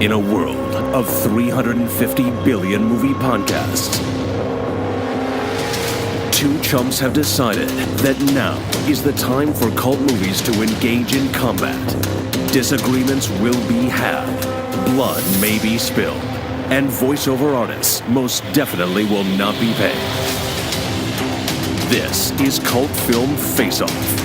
In a world of 350 billion movie podcasts, two chumps have decided that now is the time for cult movies to engage in combat. Disagreements will be had, blood may be spilled, and voiceover artists most definitely will not be paid. This is Cult Film Face-Off.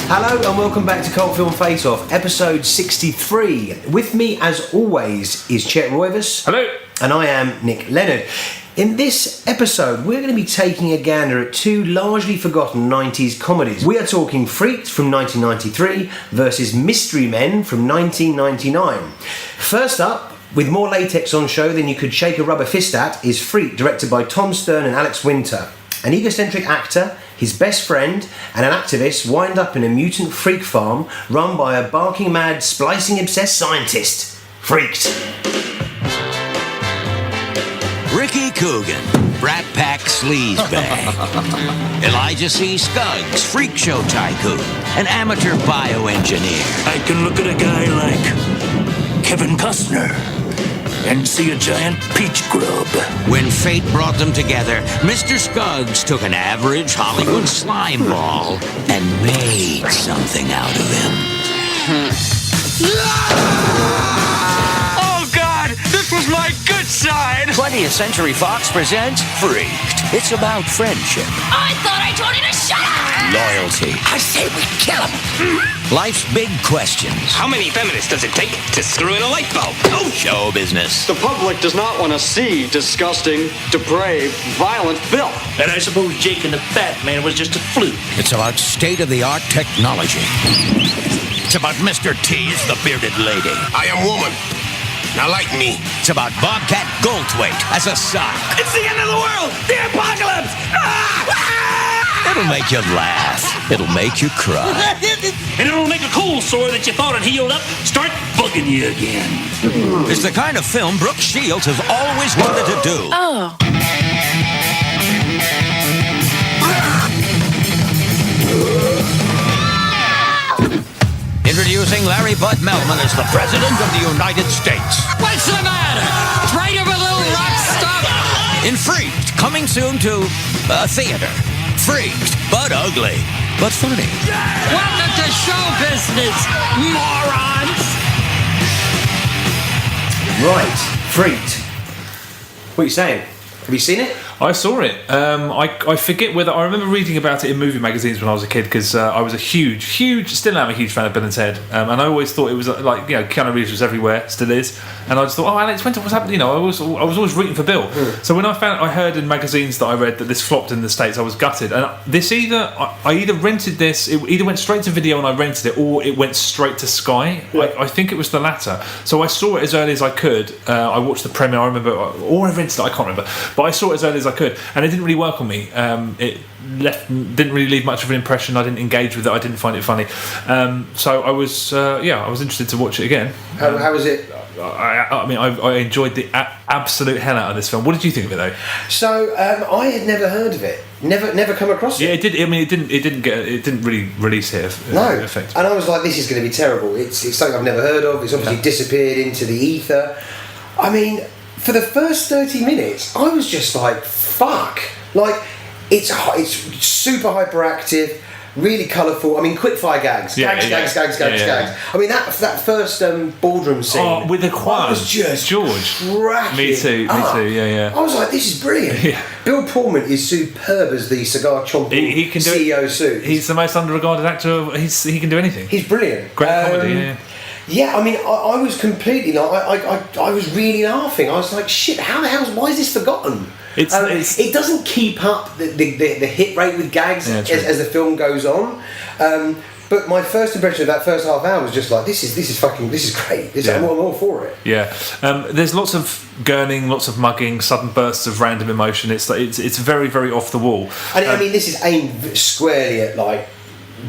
Hello and welcome back to Cult Film Face-Off, episode 63. With me, as always, is Chet Roivas. Hello. And I am Nick Leonard. In this episode, we're going to be taking a gander at two largely forgotten 90s comedies. We are talking Freaked from 1993 versus Mystery Men from 1999. First up, with more latex on show than you could shake a rubber fist at, is Freaked, directed by Tom Stern and Alex Winter. An egocentric actor, his best friend, and an activist wind up in a mutant freak farm run by a barking mad, splicing-obsessed scientist. Freaked. Ricky Coogan, Brat Pack Sleazebag. Elijah C. Scuggs, Freak Show Tycoon, an amateur bioengineer. I can look at a guy like Kevin Costner and see a giant peach grub. When fate brought them together, Mr. Scuggs took an average Hollywood slime ball and made something out of him. Oh God, this was my good side! 20th Century Fox presents Freaked. It's about friendship. I thought I told you to shut up! Loyalty. I say we kill him! Life's big questions. How many feminists does it take to screw in a light bulb? Oh, show business. The public does not want to see disgusting, depraved, violent filth. And I suppose Jake and the Fat Man was just a fluke. It's about state-of-the-art technology. It's about Mr. T's, the bearded lady. I am woman. Now like me. It's about Bobcat Goldthwait as a sock. It's the end of the world! The apocalypse! It'll make you laugh. It'll make you cry. And it'll make a cold sore that you thought had healed up start bugging you again. It's the kind of film Brooke Shields has always wanted to do. Oh. Introducing Larry Bud Melman as the President of the United States. What's the matter? Afraid of a little rock stuff? In Freaked, coming soon to a theater. Freaked, but ugly, but funny. Welcome to show business, morons! Right, Freaked. What are you saying? Have you seen it? I saw it. I forget whether I remember reading about it in movie magazines when I was a kid because I was a huge, still am a huge fan of Bill and Ted, and I always thought it was like Keanu Reeves was everywhere, still is, and I just thought, oh, Alex Winter, what's happening? I was always rooting for Bill. So when I heard in magazines that I read that this flopped in the States, I was gutted. And I either rented this, it either went straight to video and I rented it, or it went straight to Sky. Yeah. I think it was the latter. So I saw it as early as I could. I watched the premiere. I remember, or I rented it. I can't remember, but I saw it as early as I could, and it didn't really work on me. It didn't really leave much of an impression. I didn't engage with it. I didn't find it funny. So I was interested to watch it again. How was it? I enjoyed the absolute hell out of this film. What did you think of it though? So I had never heard of it. Never come across it. Yeah, it did. I mean, it didn't really release here. Effectively. And I was like, this is going to be terrible. It's something I've never heard of. It's obviously disappeared into the ether. I mean, for the first 30 minutes, I was just like, fuck. Like, it's super hyperactive, really colourful. I mean, quick fire gags. Gags. I mean, that first boardroom scene. With the choir. Was just George. Cracking. Me too, yeah. I was like, this is brilliant. Yeah. Bill Pullman is superb as the cigar chomping CEO suit. He's the most under-regarded actor. He can do anything. He's brilliant. Great comedy, yeah. Yeah, I mean, I was completely like, I was really laughing. I was like, shit, why is this forgotten? It doesn't keep up the hit rate with gags as the film goes on. But my first impression of that first half hour was just like, this is great. I'm all for it. Yeah, there's lots of gurning, lots of mugging, sudden bursts of random emotion. It's very, very off the wall. And I mean, this is aimed squarely at like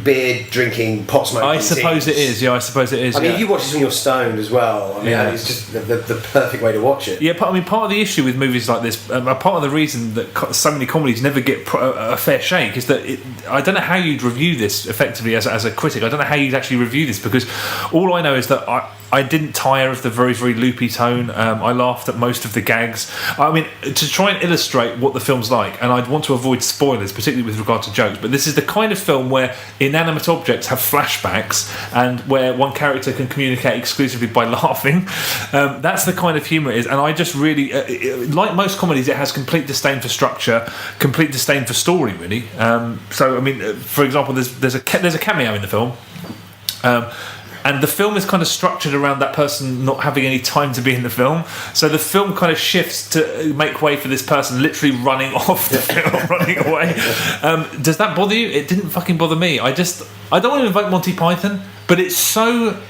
beer drinking, pot smoking. I suppose it is. I mean, if you watch this when you're stoned as well, I mean, it's just the perfect way to watch it. Yeah, part of the issue with movies like this, part of the reason that so many comedies never get a fair shake is that I don't know how you'd review this effectively as a critic. I don't know how you'd actually review this, because all I know is that I didn't tire of the very, very loopy tone. I laughed at most of the gags. I mean, to try and illustrate what the film's like, and I'd want to avoid spoilers, particularly with regard to jokes, but this is the kind of film where inanimate objects have flashbacks and where one character can communicate exclusively by laughing. That's the kind of humour it is, and I just really, like most comedies, it has complete disdain for structure, complete disdain for story, really. So, I mean, for example, there's a cameo in the film. And the film is kind of structured around that person not having any time to be in the film. So the film kind of shifts to make way for this person literally running off the film, running away. Does that bother you? It didn't fucking bother me. I don't want to invoke Monty Python, but it's so...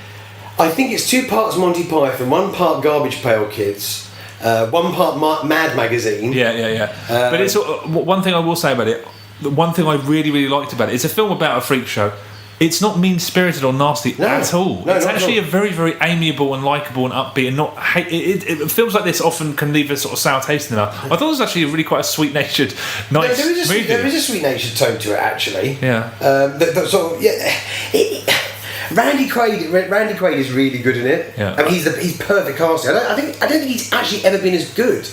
I think it's 2 parts Monty Python, 1 part Garbage Pail Kids, 1 part Mad Magazine. Yeah. But it's one thing I will say about it, the one thing I really, really liked about it, it's a film about a freak show. It's not mean-spirited or nasty at all. No, it's actually a very, very amiable and likeable and upbeat and not hate. Films like this often can leave a sort of sour taste in the mouth. I thought it was actually a really quite a sweet-natured, nice movie. There is a sweet-natured tone to it, actually. Yeah. Randy Quaid is really good in it. Yeah. I mean, he's perfect casting. I don't think he's actually ever been as good.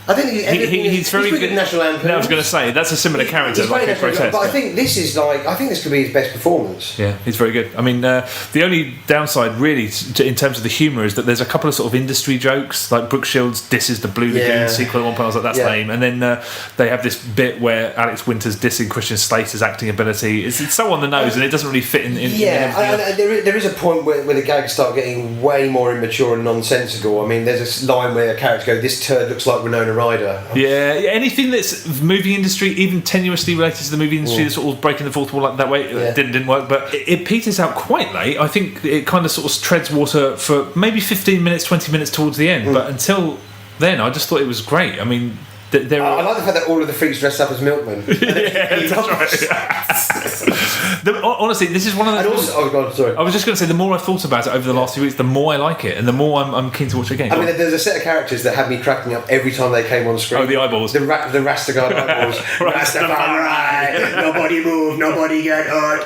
I don't think he's very good at National Anthem. No, I was going to say that's a similar character, like a grotesque. But I think this could be his best performance. Yeah, he's very good. I mean, the only downside, really, in terms of the humour, is that there's a couple of sort of industry jokes, like Brooke Shields disses the Blue Lagoon sequel at one point. I was like, that's lame. And then they have this bit where Alex Winter's dissing Christian Slater's acting ability. It's so on the nose, and it doesn't really fit in. There is a point where the gags start getting way more immature and nonsensical. I mean, there's a line where a character goes, "This turd looks like Winona Ryder." Yeah, anything that's movie industry, even tenuously related to the movie industry, that's sort of breaking the fourth wall like that way, didn't work. But it peters out quite late. I think it kind of sort of treads water for maybe 15 minutes, 20 minutes towards the end. But until then, I just thought it was great. I mean, I like the fact that all of the freaks dress up as milkmen. That's right. Honestly, this is one of those. Oh God, sorry. I was just going to say, the more I've thought about it over the last few weeks, the more I like it, and the more I'm keen to watch it again. I mean, there's a set of characters that had me cracking up every time they came on screen. Oh, the eyeballs. The Rastagard eyeballs. Rastafari, nobody move, nobody get hurt.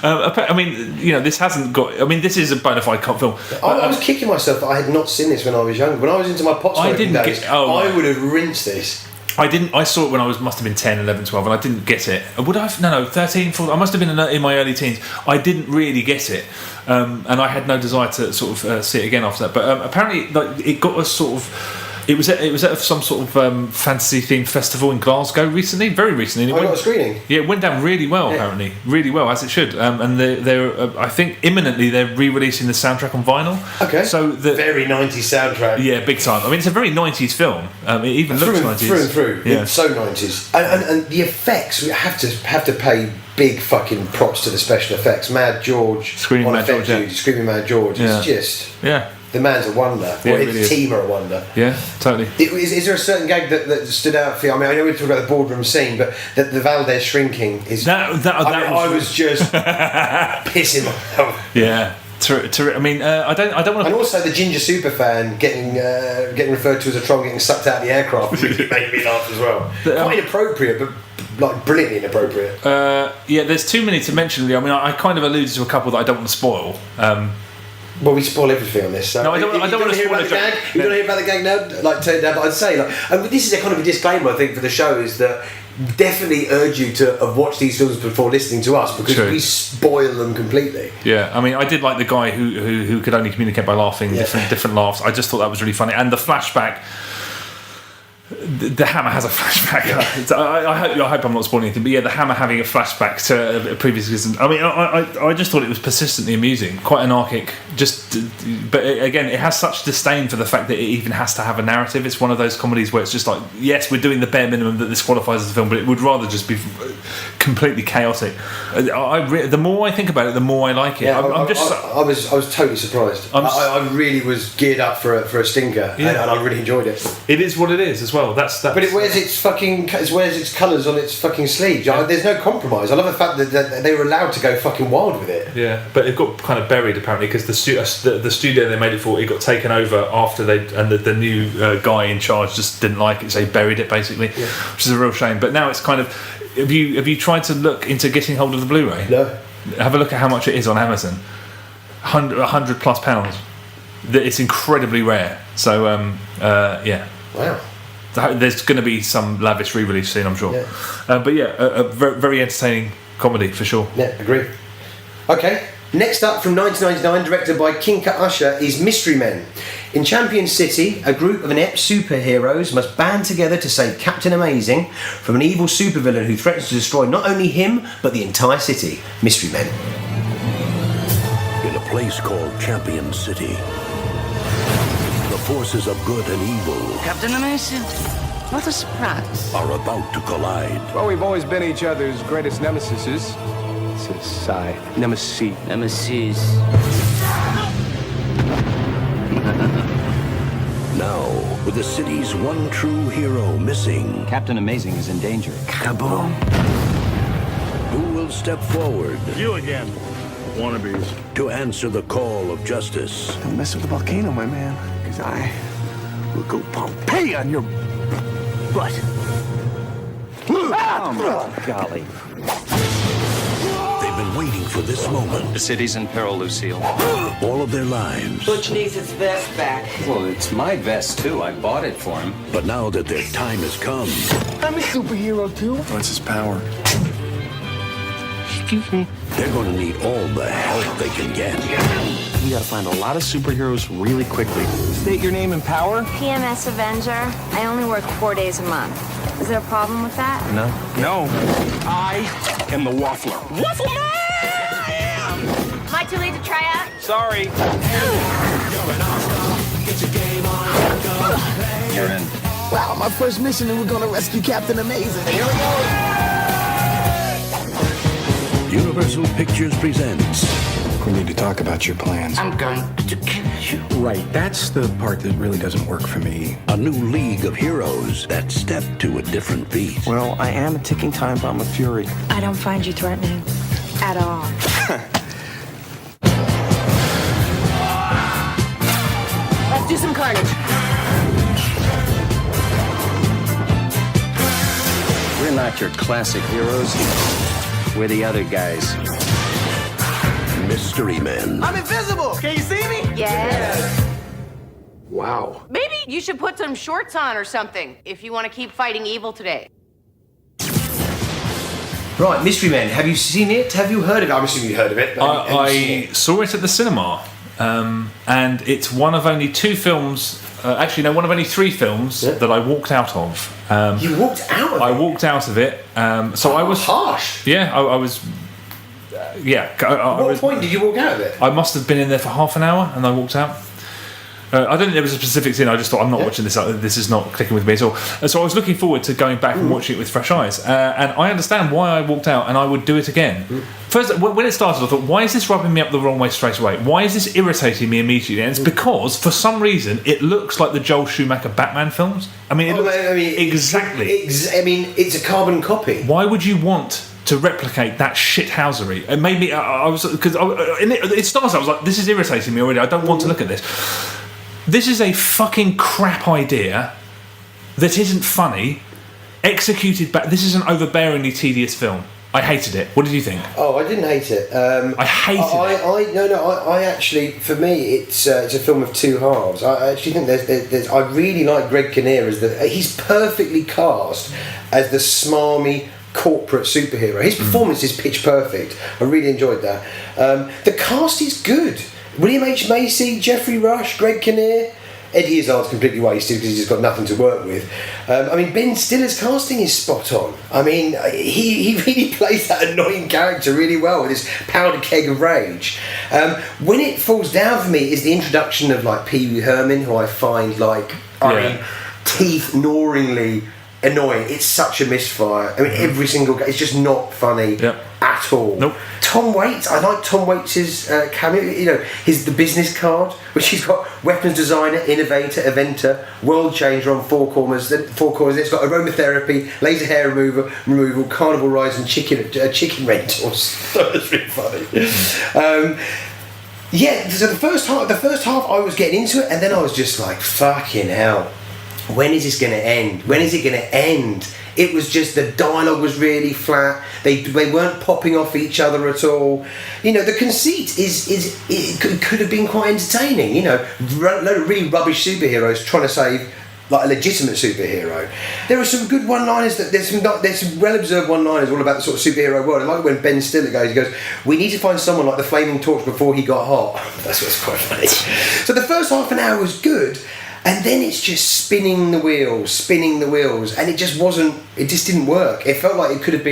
I mean, this hasn't got. I mean, this is a bona fide cult film. I was kicking myself that I had not seen this when I was younger. When I was into my pot smoking days, I would have rinsed this. I didn't. I saw it when I must have been 10, 11, 12, and I didn't get it. Would I have? No, 13, 14. I must have been in my early teens. I didn't really get it, and I had no desire to sort of see it again after that. But apparently, it got a sort of. It was at some sort of fantasy themed festival in Glasgow very recently. And got a screening. Yeah, it went down really well. Apparently, really well, as it should. And they're I think imminently they're re-releasing the soundtrack on vinyl. Okay. So very 90s soundtrack. Yeah, big time. I mean, it's a very 90s film. It even looks 90s. Through and through. Yeah. It's so 90s. And the effects, we have to pay big fucking props to the special effects. Mad George. Screaming Mad George. Yeah. It's just... Yeah. The man's a wonder. Yeah, his team are a wonder. Yeah, totally. Is there a certain gag that stood out for you? I mean, I know we talked about the boardroom scene, but the Valdez shrinking is... I was just pissing myself. Yeah. I mean, I don't want to... And also the Ginger Superfan getting referred to as a troll getting sucked out of the aircraft really made me laugh as well. Quite inappropriate, but like brilliantly inappropriate. There's too many to mention. I mean, I kind of alluded to a couple that I don't want to spoil. Well, we spoil everything on this. So no, I don't want to spoil the gag. You don't hear about the gag now? Like, turn it down. But I'd say, this is a kind of a disclaimer, I think, for the show, is that definitely urge you to have watched these films before listening to us, because we spoil them completely. Yeah, I mean, I did like the guy who could only communicate by laughing, different laughs. I just thought that was really funny, and the flashback. The Hammer has a flashback. I hope I'm not spoiling anything, but yeah, the Hammer having a flashback to a previous existence. I mean, I just thought it was persistently amusing, quite anarchic. But again, it has such disdain for the fact that it even has to have a narrative. It's one of those comedies where it's just like, yes, we're doing the bare minimum that this qualifies as a film, but it would rather just be completely chaotic. The more I think about it, the more I like it. Yeah, I was totally surprised. I really was geared up for a stinker, and I really enjoyed it. It is what it is as well. That's but it wears its colours on its fucking sleeves. Yeah. There's no compromise. I love the fact that they were allowed to go fucking wild with it. Yeah, but it got kind of buried apparently because the studio they made it for, it got taken over after the new guy in charge just didn't like it, so he buried it basically, which is a real shame. But now it's kind of. Have you tried to look into getting hold of the Blu-ray? No. Have a look at how much it is on Amazon. 100 plus pounds. It's incredibly rare. So yeah. Wow. There's going to be some lavish re-release scene, I'm sure. Yeah. But yeah, a very, very entertaining comedy for sure. Yeah, agree. Okay, next up from 1999, directed by Kinka Usher, is Mystery Men. In Champion City, a group of inept superheroes must band together to save Captain Amazing from an evil supervillain who threatens to destroy not only him, but the entire city. Mystery Men. In a place called Champion City, the forces of good and evil Captain Amazing, what a surprise. are about to collide. Well, we've always been each other's greatest nemesises. Nemesis. Now, with the city's one true hero missing, Captain Amazing is in danger. Kaboom. who will step forward You again. Wannabes. to answer the call of justice? Don't mess with the volcano, my man, because I will go Pompeii on your butt. Oh, golly. They've been waiting for this moment The city's in peril, Lucille. all of their lives. Butch needs his vest back. Well, it's my vest, too. I bought it for him. But now that their time has come, I'm a superhero, too. What's his power? Excuse me. they're going to need all the help they can get. We gotta find a lot of superheroes really quickly. State your name and power. PMS Avenger. I only work 4 days a month. Is there a problem with that? No. I am the Waffler. Waffle Man! Am I too late to try out? Sorry. You're in. Wow, my first mission, and we're gonna rescue Captain Amazing. Here we go. Universal Pictures presents We need to talk about your plans. I'm going to kill you. Right, that's the part that really doesn't work for me. a new league of heroes that step to a different beat. Well, I am a ticking time bomb of fury. I don't find you threatening at all. Let's do some carnage. We're not your classic heroes. We're the other guys. Mystery Men. I'm invisible. Can you see me? Yes. Wow. Maybe you should put some shorts on or something if you want to keep fighting evil today. Right, Mystery Men. Have you seen it? Have you heard of it? I'm assuming you heard of it. But have you seen I it? saw it at the cinema, and it's one of only two films. One of only three films that I walked out of. You walked out of it? I walked out of it. So I was harsh. Yeah, I was. What point did you walk out of it? I must have been in there for half an hour, and I walked out. I don't think there was a specific scene. I just thought, I'm not watching this. This is not clicking with me at all. So I was looking forward to going back and watching it with fresh eyes. And I understand why I walked out, and I would do it again. First, when it started, I thought, why is this rubbing me up the wrong way straight away? Why is this irritating me immediately? And it's because, for some reason, it looks like the Joel Schumacher Batman films. I mean, exactly. It's a carbon copy. Why would you want to replicate that shithousery? It made me. It started. I was like, this is irritating me already. I don't want to look at this. This is a fucking crap idea that isn't funny. Executed back. This is an overbearingly tedious film. I hated it. What did you think? Oh, I didn't hate it. I hated it. I actually, for me, it's a film of two halves. I actually think there's I really like Greg Kinnear as he's perfectly cast as the smarmy corporate superhero. His performance is pitch perfect. I really enjoyed that. The cast is good. William H. Macy, Jeffrey Rush, Greg Kinnear. Eddie Izzard's completely wasted because he's just got nothing to work with. Ben Stiller's casting is spot on. I mean, he really plays that annoying character really well with his powder keg of rage. When it falls down for me is the introduction of like Pee Wee Herman, who I find teeth-gnaweringly annoying. It's such a misfire. I mean, every single guy, it's just not funny at all. Nope. Tom Waits, I like Tom Waits' cameo. You know, the business card, which he's got weapons designer, innovator, inventor, world changer on four corners. It's got aromatherapy, laser hair removal, carnival rides, and chicken rentals. That was really funny. So the first half I was getting into it, and then I was just like, fucking hell. When is this going to end? When is it going to end? It was just the dialogue was really flat. They weren't popping off each other at all. You know, the conceit could have been quite entertaining. You know, really rubbish superheroes trying to save like a legitimate superhero. There are some good one-liners. There's some well-observed one-liners all about the sort of superhero world. I like when Ben Stiller goes, "We need to find someone like the Flaming Torch before he got hot." That's what's quite funny. So the first half an hour was good, and then it's just spinning the wheels, and it just didn't work. It felt like it could have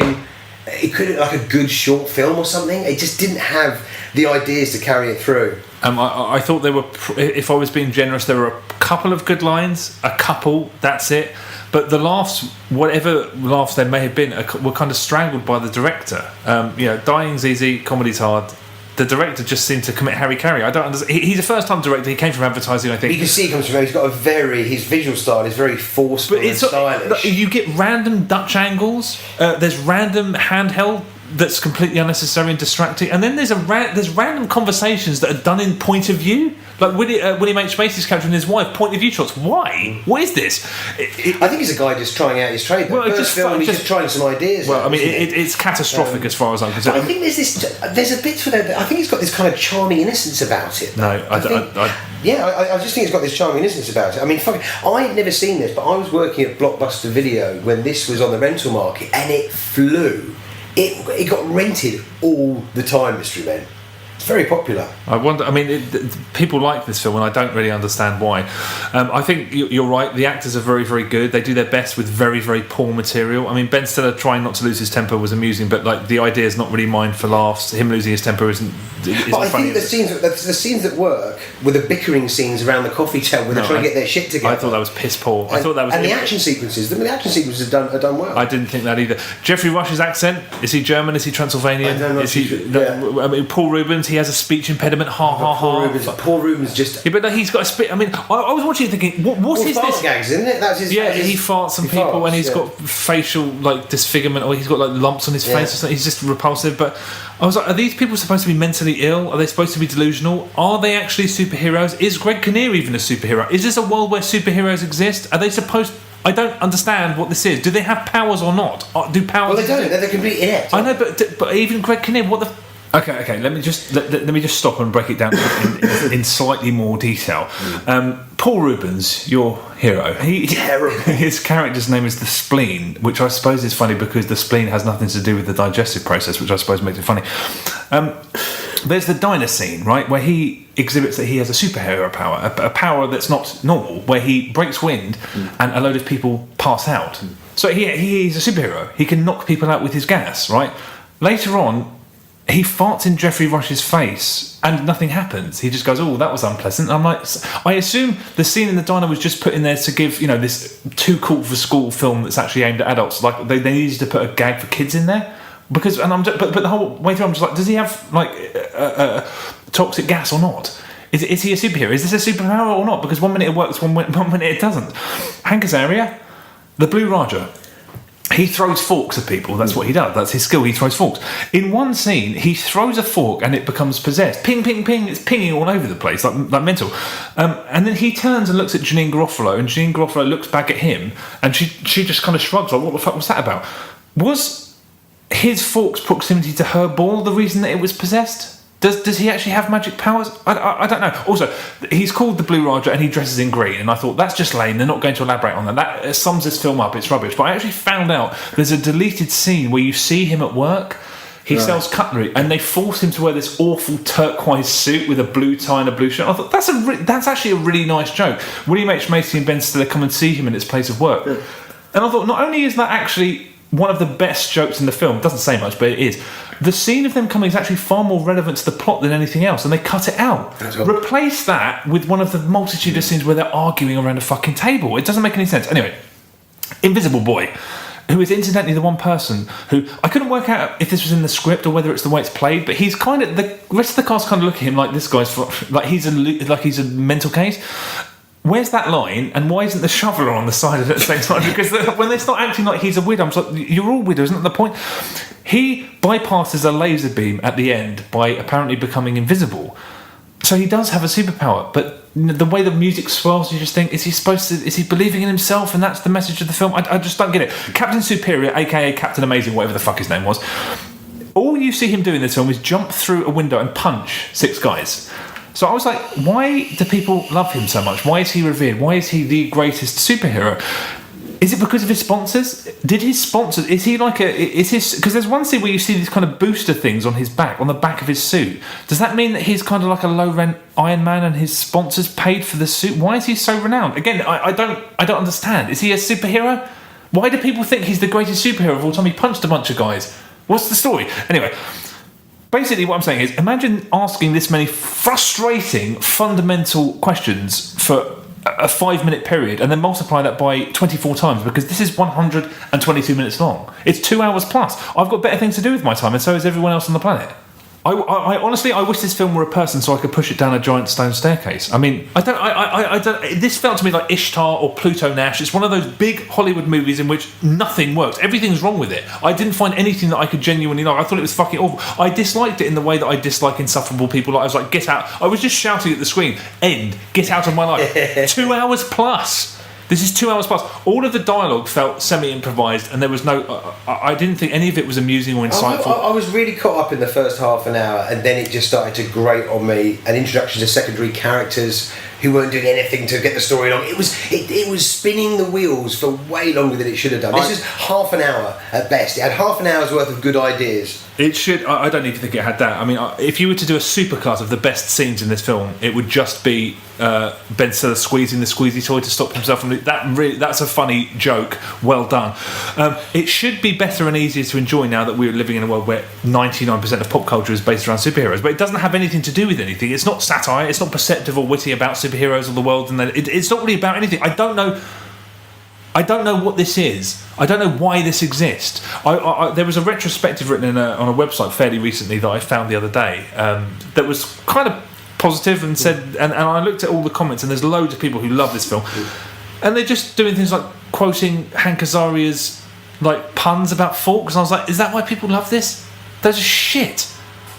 like a good short film or something. It just didn't have the ideas to carry it through. I thought there were, if I was being generous, there were a couple of good lines, that's it. But the laughs, whatever laughs there may have been, were kind of strangled by the director. You know, dying's easy, comedy's hard. The director just seemed to commit Harry-Carry. I don't understand. He's a first-time director. He came from advertising, I think. You can see he comes from. He's got his visual style is very forceful and stylish. You get random Dutch angles. There's random handheld that's completely unnecessary and distracting, and then there's random conversations that are done in point of view, like William H. Macy's character and his wife, point of view shots. Why? What is this? I think he's a guy just trying out his trade. Well, he's just trying some ideas. Well, I mean, it's catastrophic as far as I'm concerned. I think there's a bit for that. I think he's got this kind of charming innocence about it. No, I just think it's got this charming innocence about it. I mean, I had never seen this, but I was working at Blockbuster Video when this was on the rental market, and it flew. It got rented all the time, Mystery Men. It's very popular. I wonder. I mean, people like this film, and I don't really understand why. I think you're right. The actors are very, very good. They do their best with very, very poor material. I mean, Ben Stiller trying not to lose his temper was amusing, but like the idea is not really mine for laughs. Him losing his temper isn't. But I think the scenes that work were the bickering scenes around the coffee table when they're trying to get their shit together. I thought that was piss poor. And the action sequences. The action sequences are done well. I didn't think that either. Jeffrey Rush's accent, is he German? Is he Transylvanian? I don't know. I mean, Paul Rubens, he has a speech impediment. Paul Rubens just. Yeah, but he's got a speech. I mean, I was watching it thinking, what's his fart gags, isn't it? That's his. Yeah, he farts some people, and he's got facial like disfigurement, or he's got like lumps on his face or something. He's just repulsive. But I was like, are these people supposed to be mentally ill? Are they supposed to be delusional? Are they actually superheroes? Is Greg Kinnear even a superhero? Is this a world where superheroes exist? Are they supposed? I don't understand what this is. Do they have powers or not? Do powers? Well, they don't. They're completely inept. I know, but even Greg Kinnear, what the? Okay. Let me just stop and break it down in slightly more detail. Paul Rubens, your hero, his character's name is the Spleen, which I suppose is funny because the spleen has nothing to do with the digestive process, which I suppose makes it funny. There's the diner scene, right, where he exhibits that he has a superhero power, a power that's not normal, where he breaks wind and a load of people pass out. So he's a superhero. He can knock people out with his gas, right? Later on, he farts in Jeffrey Rush's face and nothing happens. He just goes, "Oh, that was unpleasant." I'm like, I assume the scene in the diner was just put in there to give, this too cool for school film that's actually aimed at adults. Like they needed to put a gag for kids in there because, but the whole way through, I'm just like, does he have like toxic gas or not? Is he a superhero? Is this a superpower or not? Because 1 minute it works, one minute it doesn't. Hank Azaria, the Blue Raja. He throws forks at people. That's what he does. That's his skill. He throws forks. In one scene, he throws a fork and it becomes possessed. Ping, ping, ping. It's pinging all over the place, like mental. And then he turns and looks at Janine Garofalo, and Janine Garofalo looks back at him, and she just kind of shrugs, like, what the fuck was that about? Was his fork's proximity to her ball the reason that it was possessed? Does he actually have magic powers? I don't know. Also, he's called the Blue Raja and he dresses in green, and I thought that's just lame. They're not going to elaborate on that. That sums this film up. It's rubbish. But I actually found out there's a deleted scene where you see him at work. He sells cutlery, and they force him to wear this awful turquoise suit with a blue tie and a blue shirt. I thought that's actually a really nice joke. William H. Macy and Ben Stiller come and see him in his place of work, and I thought not only is that actually one of the best jokes in the film, doesn't say much, but it is. The scene of them coming is actually far more relevant to the plot than anything else, and they cut it out. Replace that with one of the multitude of scenes where they're arguing around a fucking table. It doesn't make any sense. Anyway, Invisible Boy, who is incidentally the one person who I couldn't work out if this was in the script or whether it's the way it's played, but he's kind of, the rest of the cast kind of look at him like this guy's like he's a mental case. Where's that line, and why isn't the shoveler on the side of it at the same time? Because when they start acting like he's a widow, I'm just like, you're all widows, isn't that the point? He bypasses a laser beam at the end by apparently becoming invisible. So he does have a superpower, but the way the music swells, you just think, is he believing in himself, and that's the message of the film? I just don't get it. Captain Superior, aka Captain Amazing, whatever the fuck his name was, all you see him do in this film is jump through a window and punch 6 guys. So I was like, why do people love him so much? Why is he revered? Why is he the greatest superhero? Is it because of his sponsors? Did his sponsors... Is he like because there's one scene where you see these kind of booster things on his back, on the back of his suit. Does that mean that he's kind of like a low-rent Iron Man and his sponsors paid for the suit? Why is he so renowned? Again, I don't understand. Is he a superhero? Why do people think he's the greatest superhero of all time? He punched a bunch of guys. What's the story? Anyway, basically what I'm saying is, imagine asking this many frustrating, fundamental questions for a 5-minute period and then multiply that by 24 times, because this is 122 minutes long. It's 2 hours plus. I've got better things to do with my time, and so has everyone else on the planet. I honestly, I wish this film were a person so I could push it down a giant stone staircase. I mean, I don't. This felt to me like Ishtar or Pluto Nash. It's one of those big Hollywood movies in which nothing works. Everything's wrong with it. I didn't find anything that I could genuinely like. I thought it was fucking awful. I disliked it in the way that I dislike insufferable people. Like, I was like, get out. I was just shouting at the screen, end, get out of my life. 2 hours plus. This is 2 hours plus. All of the dialogue felt semi-improvised, and there was no... I didn't think any of it was amusing or insightful. I was really caught up in the first half an hour, and then it just started to grate on me. An introduction to secondary characters who weren't doing anything to get the story along. It was spinning the wheels for way longer than it should have done. This is half an hour at best. It had half an hour's worth of good ideas. It should... I don't even think it had that. I mean, if you were to do a supercut of the best scenes in this film, it would just be Ben Stiller squeezing the squeezy toy to stop himself from... That's a funny joke. Well done. It should be better and easier to enjoy now that we're living in a world where 99% of pop culture is based around superheroes, but it doesn't have anything to do with anything. It's not satire. It's not perceptive or witty about superheroes of the world, and it's not really about anything. I don't know what this is. I don't know why this exists. There was a retrospective written on a website fairly recently that I found the other day that was kind of positive and said, and I looked at all the comments, and there's loads of people who love this film, and they're just doing things like quoting Hank Azaria's like puns about forks, and I was like, is that why people love this? Those are shit.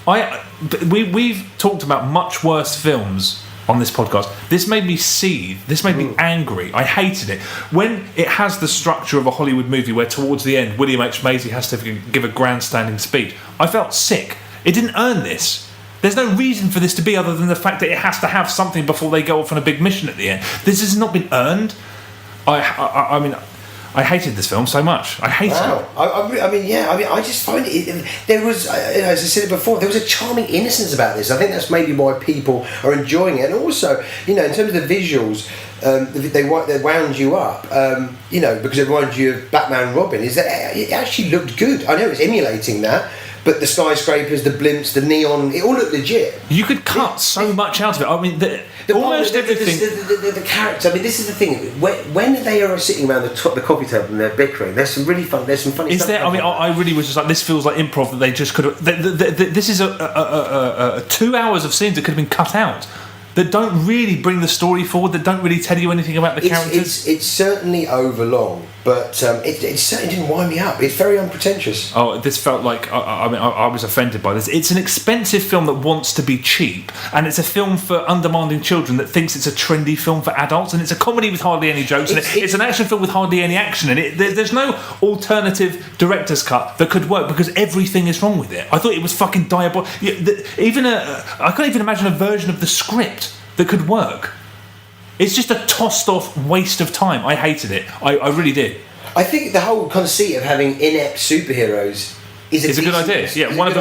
We've talked about much worse films on this podcast. This made me seethe. This made me angry. I hated it. When it has the structure of a Hollywood movie where towards the end William H. Macy has to give a grandstanding speech, I felt sick. It didn't earn this. There's no reason for this to be other than the fact that it has to have something before they go off on a big mission at the end. This has not been earned. I mean, I hated this film so much. I hated it. I just find it. There was, as I said before, there was a charming innocence about this. I think that's maybe why people are enjoying it. And also, in terms of the visuals, they wound you up. Because it reminded you of Batman and Robin. Is that it actually looked good? I know it's emulating that. But the skyscrapers, the blimps, the neon, it all looked legit. You could cut so much out of it. I mean, almost everything. The character. I mean, this is the thing. When they are sitting around the coffee table and they're bickering, there's some really fun. There's some funny stuff. Is there? I mean, I really was just like, this feels like improv that they just could have. This is a 2 hours of scenes that could have been cut out, that don't really bring the story forward, that don't really tell you anything about the characters. It's certainly overlong, but it certainly didn't wind me up. It's very unpretentious. Oh, this felt like... I was offended by this. It's an expensive film that wants to be cheap, and it's a film for undemanding children that thinks it's a trendy film for adults, and it's a comedy with hardly any jokes, and it's an action film with hardly any action in it. There's no alternative director's cut that could work, because everything is wrong with it. I thought it was fucking diabolical. I can't even imagine a version of the script that could work. It's just a tossed off waste of time. I hated it. I really did. I think the whole conceit of having inept superheroes is a good idea. Yeah, one of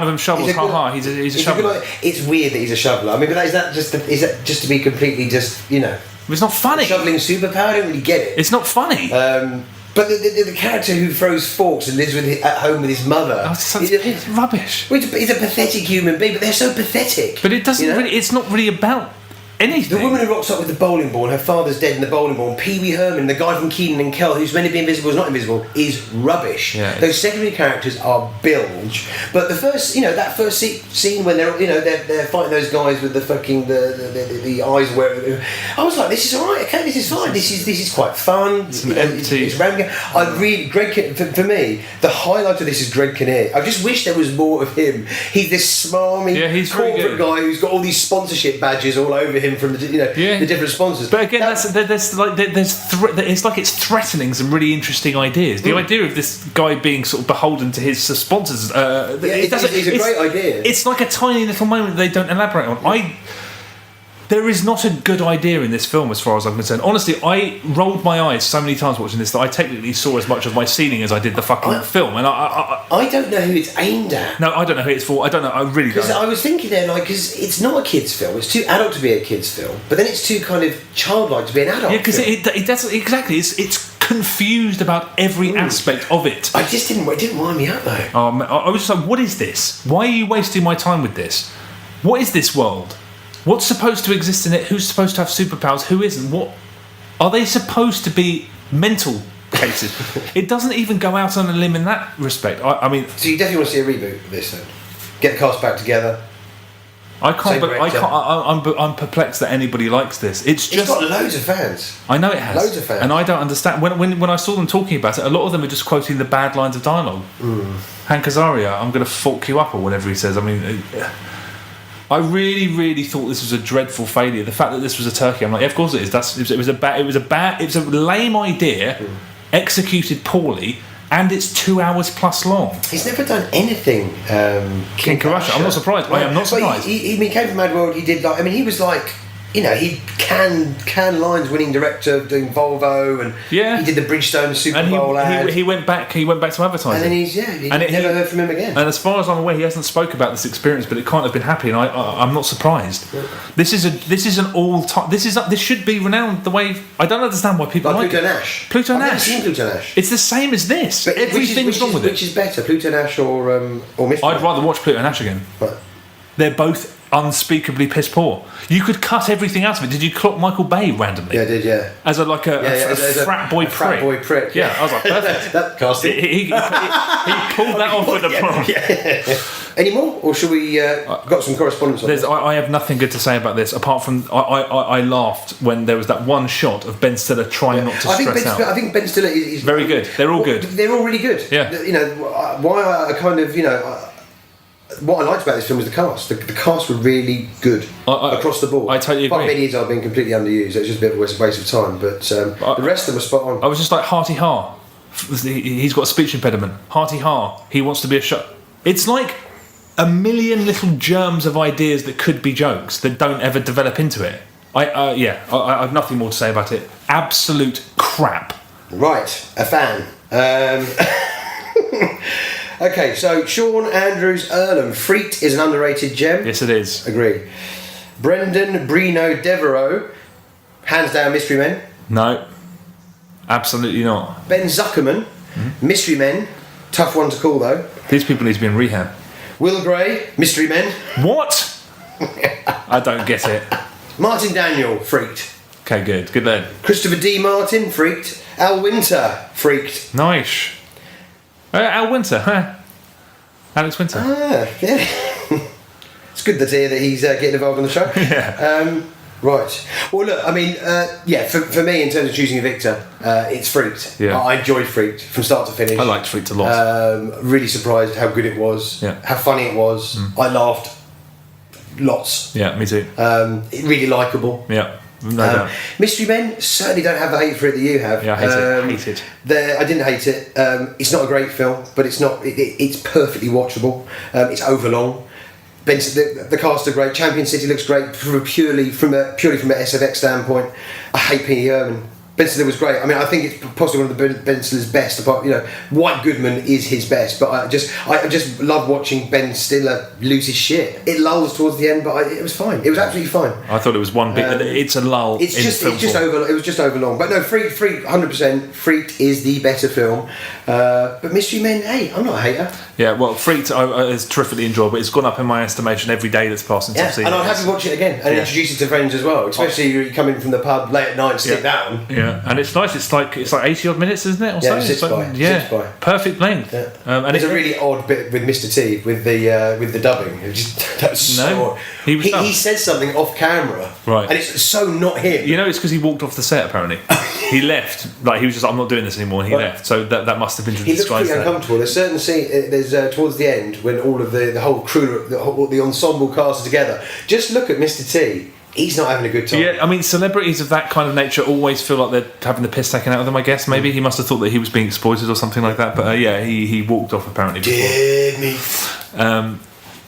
them shovels. He's a shoveler. It's weird that he's a shoveler. I mean, but is that just to be completely It's not funny. Shoveling superpower. I don't really get it. It's not funny. But the character who throws forks and lives at home with his mother, it's rubbish. He's a pathetic human being, but they're so pathetic. But it doesn't really. It's not really about anything. The woman who rocks up with the bowling ball and her father's dead in the bowling ball, and Pee Wee Herman, the guy from Keenan and Kel, who's meant to be invisible, is not invisible, is rubbish. Yeah. Those secondary characters are bilge. But the first, that first scene when they're fighting those guys with the fucking the eyes where I was like, this is all right. Okay, this is fine. This is quite fun. It's empty. It's random. I really for me, the highlight of this is Greg Kinnear. I just wish there was more of him. He's this smarmy corporate guy who's got all these sponsorship badges all over him from the different sponsors. But again, it's like it's threatening some really interesting ideas. The idea of this guy being sort of beholden to his sponsors. It's a great idea. It's like a tiny little moment they don't elaborate on. There is not a good idea in this film as far as I'm concerned. Honestly, I rolled my eyes so many times watching this that I technically saw as much of my ceiling as I did the fucking film. And I don't know who it's aimed at. No, I don't know who it's for. I don't know. I really don't. Because I was thinking there, because it's not a kids' film. It's too adult to be a kids' film, but then it's too kind of childlike to be an adult. Yeah, because it does exactly. It's confused about every aspect of it. It didn't wind me up though. I was just like, what is this? Why are you wasting my time with this? What is this world? What's supposed to exist in it? Who's supposed to have superpowers? Who isn't? What are they supposed to be? Mental cases. It doesn't even go out on a limb in that respect. I mean, so you definitely want to see a reboot of this then? Get the cast back together. I can't. But I can't. I'm perplexed that anybody likes this. It's got loads of fans. I know it has loads of fans, and I don't understand. When I saw them talking about it, a lot of them are just quoting the bad lines of dialogue. Hank Azaria, I'm going to fork you up, or whatever he says. I mean. I really, really thought this was a dreadful failure. The fact that this was a turkey, I'm like, yeah, of course it is. It was a lame idea, executed poorly, and it's 2 hours plus long. He's never done anything. King Karasha. I'm not surprised. I am not surprised. He came from Mad World. He did he was like. He can lines winning director doing Volvo, and he did the Bridgestone Super Bowl ad. He went back to advertising, and then he's never heard from him again. And as far as I'm aware, he hasn't spoke about this experience, but it can't have been happy, and I'm not surprised. Yeah. This is an all time. This should be renowned the way. I don't understand why people like Pluto Nash. Pluto Nash. I've never seen Pluto Nash. It's the same as this. But everything's wrong with it. Which is better, Pluto Nash or Mystery? I'd rather watch Pluto Nash again. Right. They're both unspeakably piss poor. You could cut everything out of it. Did you clock Michael Bay randomly? Yeah, I did. Yeah. As a frat boy prick. Frat boy prick. Yeah, I was like, perfect. That casting. He pulled that off with the prom. Yeah. Any more, or should we? Got some correspondence on this. I have nothing good to say about this apart from I laughed when there was that one shot of Ben Stiller trying not to stress out. I think Ben Stiller is very good. They're all good. They're all really good. Yeah. Why I kind of what I liked about this film was the cast. The cast were really good across the board. I totally agree. Part of it are being completely underused. It's just a bit of a waste of time. But the rest of them were spot on. I was just like, Hearty Ha. He's got a speech impediment. Hearty Ha. He wants to be a show. It's like a million little germs of ideas that could be jokes that don't ever develop into it. I have nothing more to say about it. Absolute crap. Right, a fan. Okay, so Sean Andrews Earlham, Freaked is an underrated gem. Yes, it is. Agree. Brendan Brino Devereaux, hands down Mystery Men. No, absolutely not. Ben Zuckerman, Mystery Men, tough one to call though. These people need to be in rehab. Will Gray, Mystery Men. What? I don't get it. Martin Daniel, Freaked. Okay, good then. Christopher D. Martin, Freaked. Al Winter, Freaked. Nice. Al Winter, huh? Alex Winter. Yeah. It's good to hear that he's getting involved in the show. Yeah. Right. Well, look, I mean, for me, in terms of choosing a victor, it's Freaked. Yeah. I enjoyed Freaked from start to finish. I liked Freaked a lot. Really surprised how good it was, how funny it was. I laughed lots. Yeah, me too. Really likeable. Yeah. No doubt. Mystery Men certainly don't have the hate for it that you have. Yeah, I hate it. I didn't hate it. It's not a great film, but it's not. It's perfectly watchable. It's overlong. The cast are great. Champion City looks great purely from a SFX standpoint. I hate P.E. Herman. Ben Stiller was great. I mean, I think it's possibly one of the Ben Stiller's best. White Goodman is his best, but I just love watching Ben Stiller lose his shit. It lulls towards the end, but it was fine. It was absolutely fine. I thought it was one bit. It's a lull. It was just overlong. But no, Freaked 100%. Freaked is the better film. But Mystery Men, hey, I'm not a hater. Yeah, well, Freaked is terrifically enjoyable. It's gone up in my estimation every day that's passed since I've seen it. And I'd have to watch it again and introduce it to friends as well, especially you come in from the pub late at night and stick that on. Yeah, and it's nice. It's like 80 odd minutes, isn't it? Or Yeah, so? zips by. Perfect length. Yeah. And there's a really odd bit with Mr. T with the dubbing. That's so odd. He says something off camera, right? And it's so not him. You know, it's because he walked off the set. Apparently, he left. Like he was just, I'm not doing this anymore, and he left. So that must have been to He looks disguise pretty that. uncomfortable. There's certain scene. There's towards the end when all of the whole crew, the ensemble cast are together. Just look at Mr. T. He's not having a good time. Yeah, I mean, celebrities of that kind of nature always feel like they're having the piss taken out of them, I guess. Maybe he must have thought that he was being exploited or something like that. But he walked off apparently before. Dig me.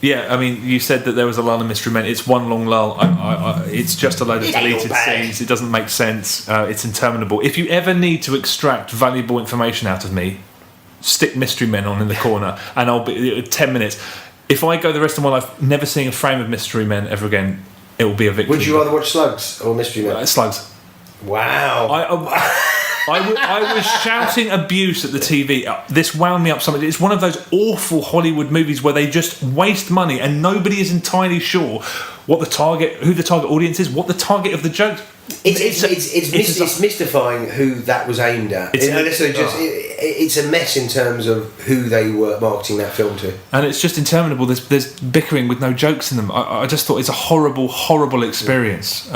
Yeah, I mean, you said that there was a lull in Mystery Men. It's one long lull. It's just a load of deleted scenes. It doesn't make sense. It's interminable. If you ever need to extract valuable information out of me, stick Mystery Men on in the corner and I'll be 10 minutes. If I go the rest of my life never seeing a frame of Mystery Men ever again, it will be a victory. Would you rather watch Slugs or Mystery Men? Slugs. Wow. I was shouting abuse at the TV. This wound me up something. It's one of those awful Hollywood movies where they just waste money and nobody is entirely sure who the target audience is, what the target of the joke. It's mystifying who that was aimed at. It's a mess in terms of who they were marketing that film to. And it's just interminable. There's bickering with no jokes in them. I just thought it's a horrible, horrible experience.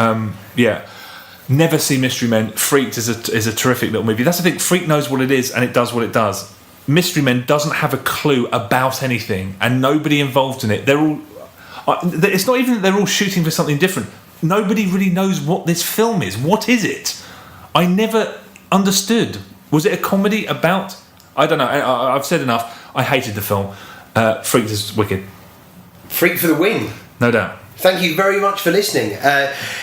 Never see Mystery Men. Freaked is a terrific little movie. That's the thing. Freak knows what it is and it does what it does. Mystery Men doesn't have a clue about anything and nobody involved in it. They're all. It's not even that they're all shooting for something different. Nobody really knows what this film is. What is it? I never understood. Was it a comedy about? I don't know. I've said enough. I hated the film. Freaked is wicked. Freak for the win. No doubt. Thank you very much for listening.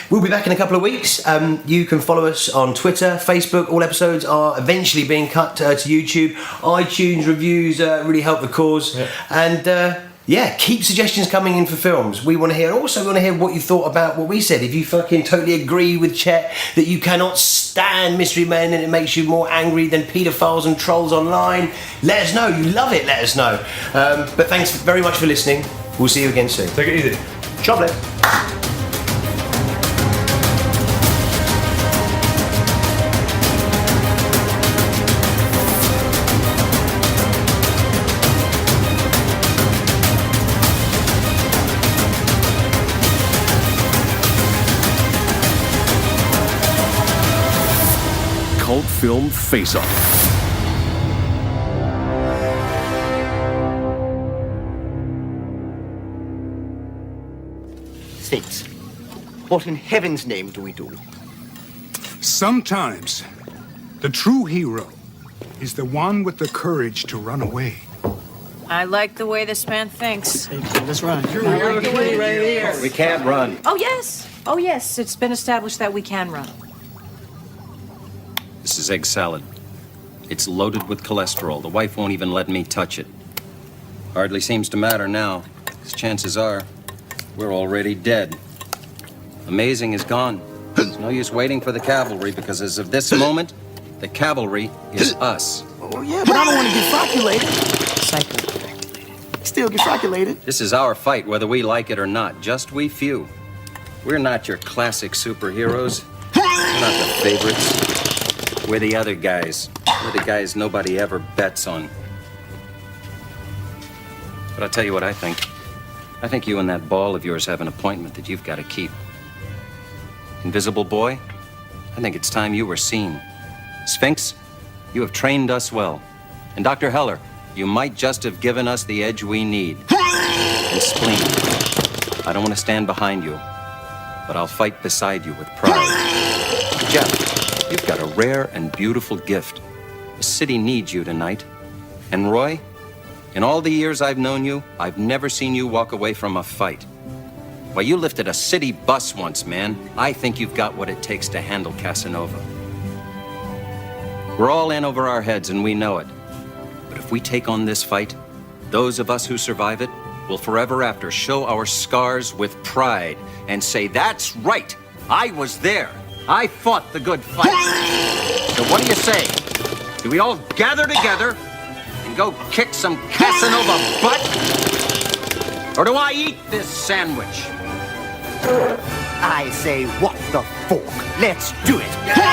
We'll be back in a couple of weeks. You can follow us on Twitter, Facebook. All episodes are eventually being cut to YouTube. iTunes reviews really help the cause. Yeah. And keep suggestions coming in for films. We want to hear. Also, we want to hear what you thought about what we said. If you fucking totally agree with Chet that you cannot stand Mystery Men and it makes you more angry than paedophiles and trolls online, let us know. You love it, let us know. But thanks very much for listening. We'll see you again soon. Take it easy. Chocolate. Cult film face-off. Saints, what in heaven's name do we do? Sometimes the true hero is the one with the courage to run away. I like the way this man thinks. Let's run. We can't run. Oh, yes. It's been established that we can run. This is egg salad. It's loaded with cholesterol. The wife won't even let me touch it. Hardly seems to matter now, because chances are we're already dead. Amazing is gone. There's no use waiting for the cavalry, because as of this moment, the cavalry is us. Oh, yeah, but I don't want to get froculated. Psycho. Still get froculated. This is our fight, whether we like it or not. Just we few. We're not your classic superheroes. We're not the favorites. We're the other guys. We're the guys nobody ever bets on. But I'll tell you what I think. I think you and that ball of yours have an appointment that you've got to keep. Invisible Boy, I think it's time you were seen. Sphinx, you have trained us well. And Dr. Heller, you might just have given us the edge we need. And Spleen, I don't want to stand behind you, but I'll fight beside you with pride. Jeff, you've got a rare and beautiful gift. The city needs you tonight. And Roy, in all the years I've known you, I've never seen you walk away from a fight. Why, you lifted a city bus once, man. I think you've got what it takes to handle Casanova. We're all in over our heads, and we know it. But if we take on this fight, those of us who survive it will forever after show our scars with pride and say, that's right, I was there. I fought the good fight. So what do you say? Do we all gather together and go kick some Casanova butt? Or do I eat this sandwich? I say, what the fork? Let's do it.